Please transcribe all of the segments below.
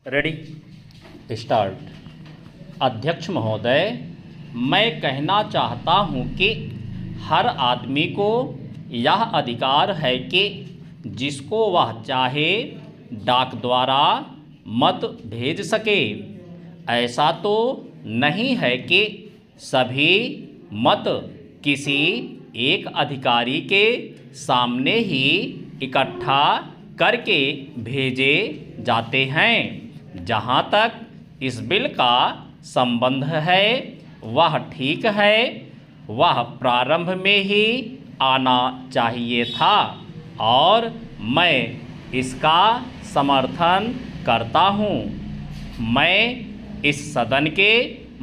Ready start. अध्यक्ष महोदय, मैं कहना चाहता हूं कि हर आदमी को यह अधिकार है कि जिसको वह चाहे डाक द्वारा मत भेज सके। ऐसा तो नहीं है कि सभी मत किसी एक अधिकारी के सामने ही इकट्ठा करके भेजे जाते हैं। जहाँ तक इस बिल का संबंध है वह ठीक है, वह प्रारंभ में ही आना चाहिए था और मैं इसका समर्थन करता हूँ। मैं इस सदन के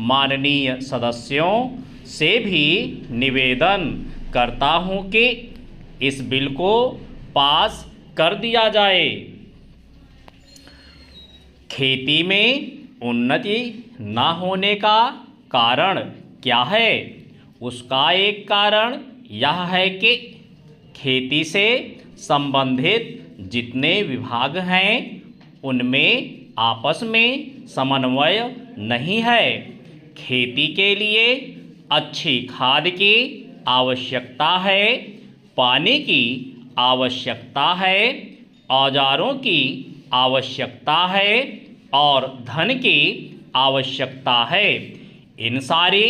माननीय सदस्यों से भी निवेदन करता हूँ कि इस बिल को पास कर दिया जाए। खेती में उन्नति न होने का कारण क्या है? उसका एक कारण यह है कि खेती से संबंधित जितने विभाग हैं उनमें आपस में समन्वय नहीं है। खेती के लिए अच्छी खाद की आवश्यकता है, पानी की आवश्यकता है, औजारों की आवश्यकता है और धन की आवश्यकता है। इन सारी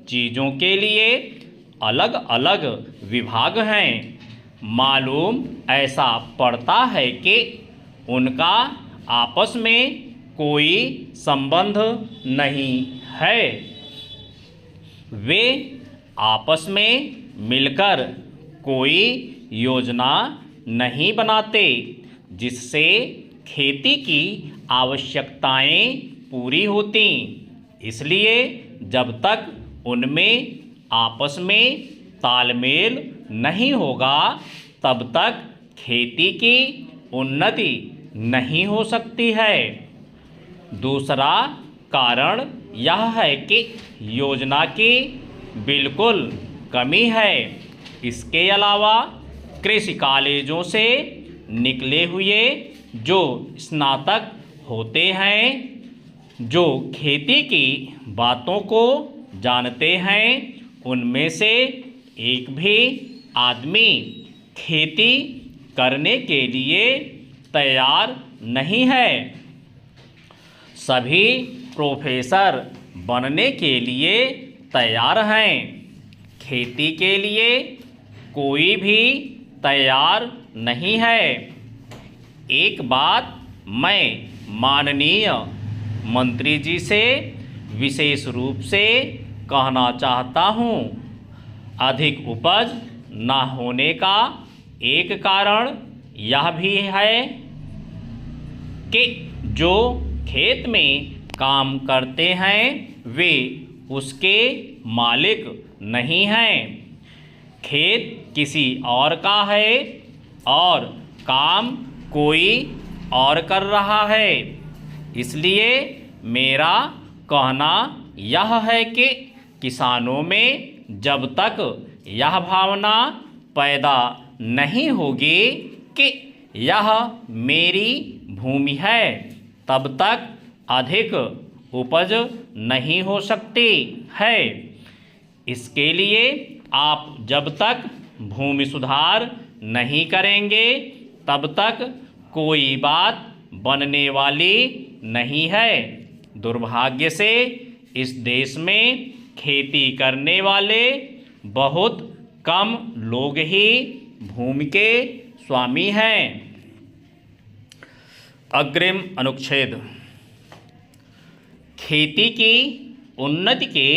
चीज़ों के लिए अलग अलग विभाग हैं। मालूम ऐसा पड़ता है कि उनका आपस में कोई संबंध नहीं है। वे आपस में मिलकर कोई योजना नहीं बनाते जिससे खेती की आवश्यकताएं पूरी होती। इसलिए जब तक उनमें आपस में तालमेल नहीं होगा तब तक खेती की उन्नति नहीं हो सकती है। दूसरा कारण यह है कि योजना की बिल्कुल कमी है। इसके अलावा कृषि कॉलेजों से निकले हुए जो स्नातक होते हैं, जो खेती की बातों को जानते हैं, उनमें से एक भी आदमी खेती करने के लिए तैयार नहीं है। सभी प्रोफेसर बनने के लिए तैयार हैं। खेती के लिए कोई भी तैयार नहीं है। एक बात मैं माननीय मंत्री जी से विशेष रूप से कहना चाहता हूँ। अधिक उपज न होने का एक कारण यह भी है कि जो खेत में काम करते हैं वे उसके मालिक नहीं हैं। खेत किसी और का है और काम कोई और कर रहा है। इसलिए मेरा कहना यह है कि किसानों में जब तक यह भावना पैदा नहीं होगी कि यह मेरी भूमि है तब तक अधिक उपज नहीं हो सकती है। इसके लिए आप जब तक भूमि सुधार नहीं करेंगे तब तक कोई बात बनने वाली नहीं है। दुर्भाग्य से इस देश में खेती करने वाले बहुत कम लोग ही भूमि के स्वामी हैं। अग्रिम अनुच्छेद। खेती की उन्नति के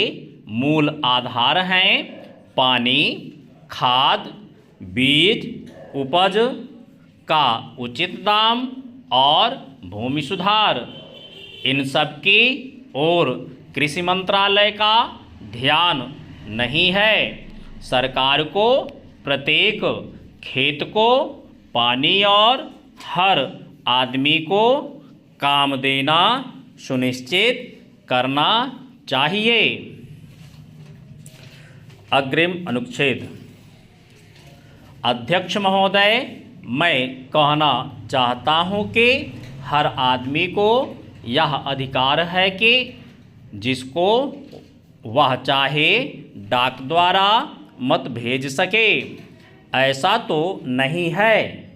मूल आधार हैं पानी, खाद, बीज, उपज का उचित दाम और भूमि सुधार। इन सब की ओर कृषि मंत्रालय का ध्यान नहीं है। सरकार को प्रत्येक खेत को पानी और हर आदमी को काम देना सुनिश्चित करना चाहिए। अग्रिम अनुच्छेद। अध्यक्ष महोदय, मैं कहना चाहता हूं कि हर आदमी को यह अधिकार है कि जिसको वह चाहे डाक द्वारा मत भेज सके। ऐसा तो नहीं है।